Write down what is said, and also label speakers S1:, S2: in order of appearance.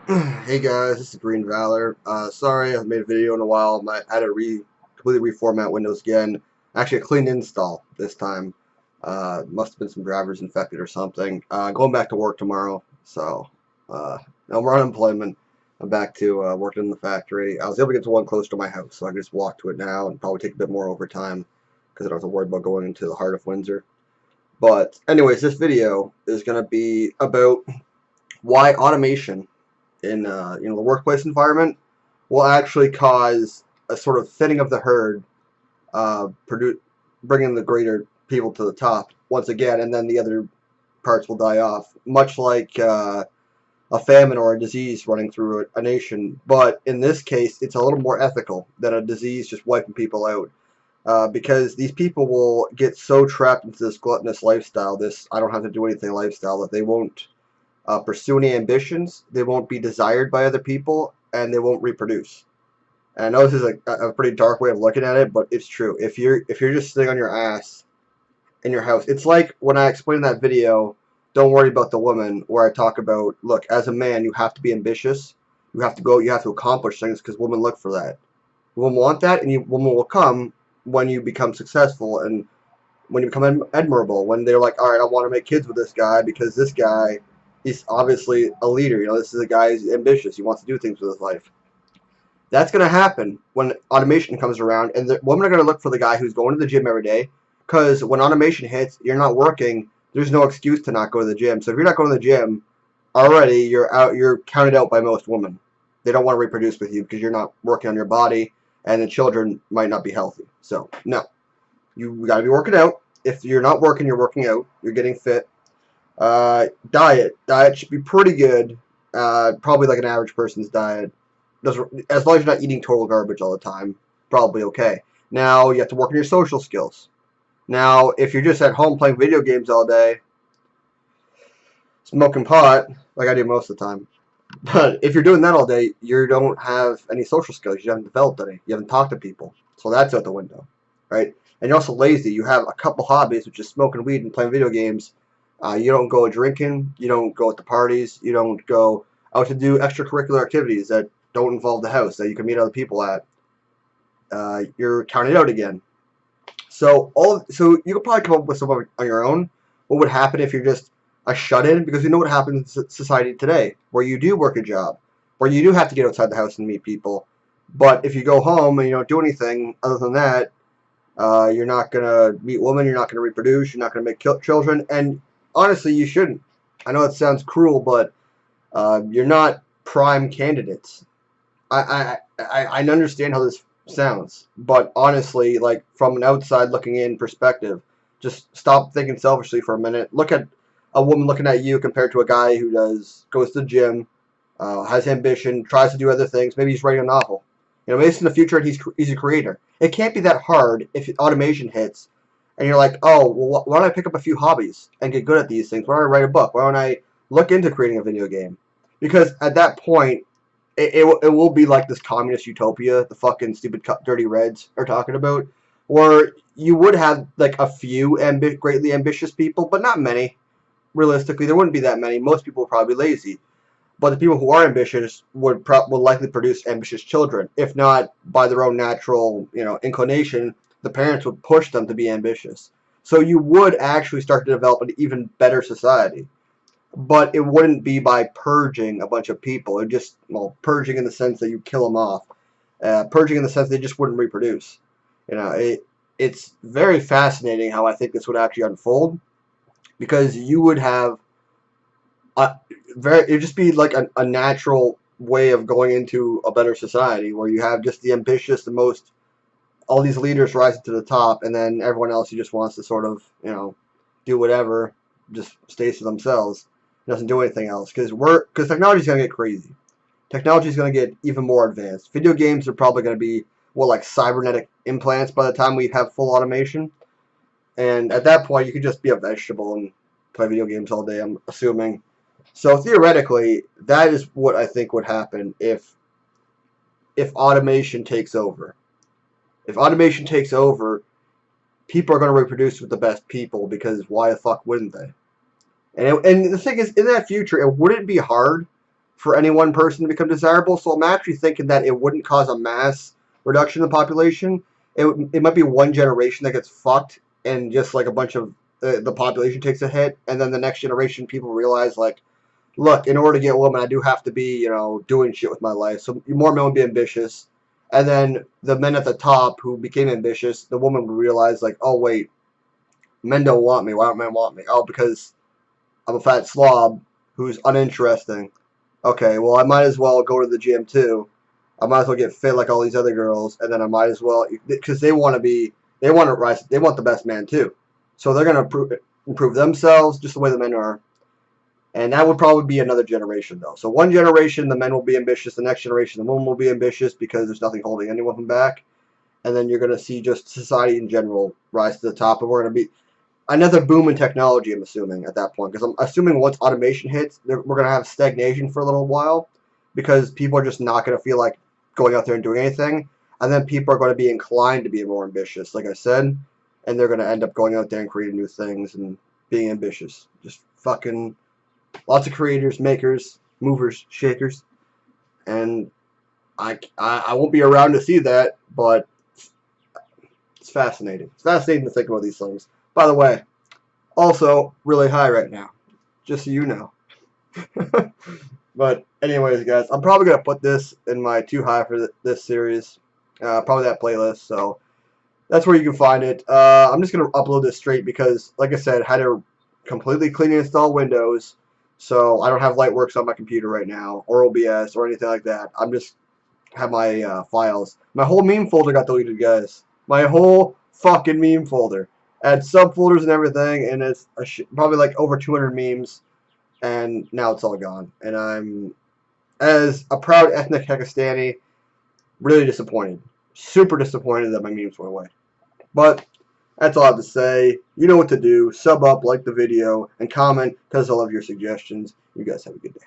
S1: Hey guys, this is Green Valor. Sorry I haven't made a video in a while. I had to completely reformat Windows again. Actually, a clean install this time. Must have been some drivers infected or something. Going back to work tomorrow, so no more unemployment. I'm back to working in the factory. I was able to get to one close to my house, so I can just walk to it now and probably take a bit more overtime because I don't have to worry about going into the heart of Windsor. But anyways, this video is going to be about why automation in the workplace environment will actually cause a sort of thinning of the herd, bringing the greater people to the top once again, and then the other parts will die off, much like a famine or a disease running through a nation. But in this case, it's a little more ethical than a disease just wiping people out. Because these people will get so trapped into this gluttonous lifestyle, this I don't have to do anything lifestyle, that they won't pursue any ambitions, they won't be desired by other people, and they won't reproduce. And I know this is a pretty dark way of looking at it, but it's true. If you're just sitting on your ass in your house, it's like when I explained in that video, "Don't worry about the woman," where I talk about, look, as a man, you have to be ambitious. You have to accomplish things because women look for that. Women want that, and women will come when you become successful and when you become admirable. When they're like, all right, I want to make kids with this guy because this guy, he's obviously a leader. This is a guy who's ambitious. He wants to do things with his life. That's going to happen when automation comes around, and the women are going to look for the guy who's going to the gym every day. Because when automation hits, you're not working. There's no excuse to not go to the gym. So if you're not going to the gym, already you're out. You're counted out by most women. They don't want to reproduce with you because you're not working on your body, and the children might not be healthy. So no, you got to be working out. If you're not working, you're working out. You're getting fit. Diet should be pretty good. Probably like an average person's diet. As long as you're not eating total garbage all the time, probably okay. Now you have to work on your social skills. Now, if you're just at home playing video games all day, smoking pot, like I do most of the time, but if you're doing that all day, you don't have any social skills. You haven't developed any. You haven't talked to people. So that's out the window, right? And you're also lazy. You have a couple hobbies, which is smoking weed and playing video games. You don't go drinking. You don't go to parties. You don't go out to do extracurricular activities that don't involve the house that you can meet other people at. You're counted out again. So you could probably come up with some on your own. What would happen if you're just a shut-in? Because you know what happens in society today, where you do work a job, where you do have to get outside the house and meet people. But if you go home and you don't do anything other than that, you're not gonna meet women. You're not gonna reproduce. You're not gonna make children. And honestly, you shouldn't. I know it sounds cruel, but you're not prime candidates. I understand how this sounds, but honestly, like from an outside looking in perspective, just stop thinking selfishly for a minute. Look at a woman looking at you compared to a guy who goes to the gym, has ambition, tries to do other things. Maybe he's writing a novel. Maybe it's in the future and he's a creator. It can't be that hard if automation hits, and you're like, oh, well, why don't I pick up a few hobbies and get good at these things? Why don't I write a book? Why don't I look into creating a video game? Because at that point, it will be like this communist utopia the fucking stupid dirty reds are talking about, where you would have like a few greatly ambitious people, but not many. Realistically, there wouldn't be that many. Most people would probably be lazy, but the people who are ambitious would likely produce ambitious children. If not by their own natural inclination, the parents would push them to be ambitious. So you would actually start to develop an even better society, but it wouldn't be by purging a bunch of people. It just, well, purging in the sense that you kill them off, purging in the sense they just wouldn't reproduce. It's very fascinating how I think this would actually unfold, because you would have it'd just be like a natural way of going into a better society where you have just the ambitious, the most, all these leaders rising to the top, and then everyone else who just wants to sort of do whatever, just stays to themselves, doesn't do anything else, because technology's gonna get crazy. Technology's gonna get even more advanced. Video games are probably gonna be like cybernetic implants by the time we have full automation, and at that point you could just be a vegetable and play video games all day, I'm assuming. So theoretically, that is what I think would happen if automation takes over. If automation takes over, people are going to reproduce with the best people, because why the fuck wouldn't they? And the thing is, in that future, it wouldn't be hard for any one person to become desirable. So I'm actually thinking that it wouldn't cause a mass reduction in the population. It might be one generation that gets fucked, and just like a bunch of the population takes a hit, and then the next generation people realize like, look, in order to get a woman, I do have to be, doing shit with my life. So more men would be ambitious. And then the men at the top who became ambitious, the woman would realize, like, oh, wait, men don't want me. Why don't men want me? Oh, because I'm a fat slob who's uninteresting. Okay, well, I might as well go to the gym, too. I might as well get fit like all these other girls. And then I might as well, because they want to rise, they want the best man, too. So they're going to improve themselves just the way the men are. And that would probably be another generation, though. So one generation, the men will be ambitious. The next generation, the women will be ambitious because there's nothing holding anyone back. And then you're going to see just society in general rise to the top. And we're going to be another boom in technology, I'm assuming, at that point. Because I'm assuming once automation hits, we're going to have stagnation for a little while. Because people are just not going to feel like going out there and doing anything. And then people are going to be inclined to be more ambitious, like I said. And they're going to end up going out there and creating new things and being ambitious. Just fucking... lots of creators, makers, movers, shakers, and I won't be around to see that, but it's fascinating. It's fascinating to think about these things. By the way, also really high right now, just so you know. But anyways, guys, I'm probably going to put this in my Too High for this series, probably that playlist, so that's where you can find it. I'm just going to upload this straight because, like I said, I had to completely clean and install Windows. So I don't have Lightworks on my computer right now, or OBS, or anything like that. I'm just have my files. My whole meme folder got deleted, guys. My whole fucking meme folder. I had subfolders and everything, and it's probably like over 200 memes, and now it's all gone. And I'm, as a proud ethnic Pakistani, really disappointed. Super disappointed that my memes went away. But that's all I have to say. You know what to do. Sub up, like the video, and comment because I love your suggestions. You guys have a good day.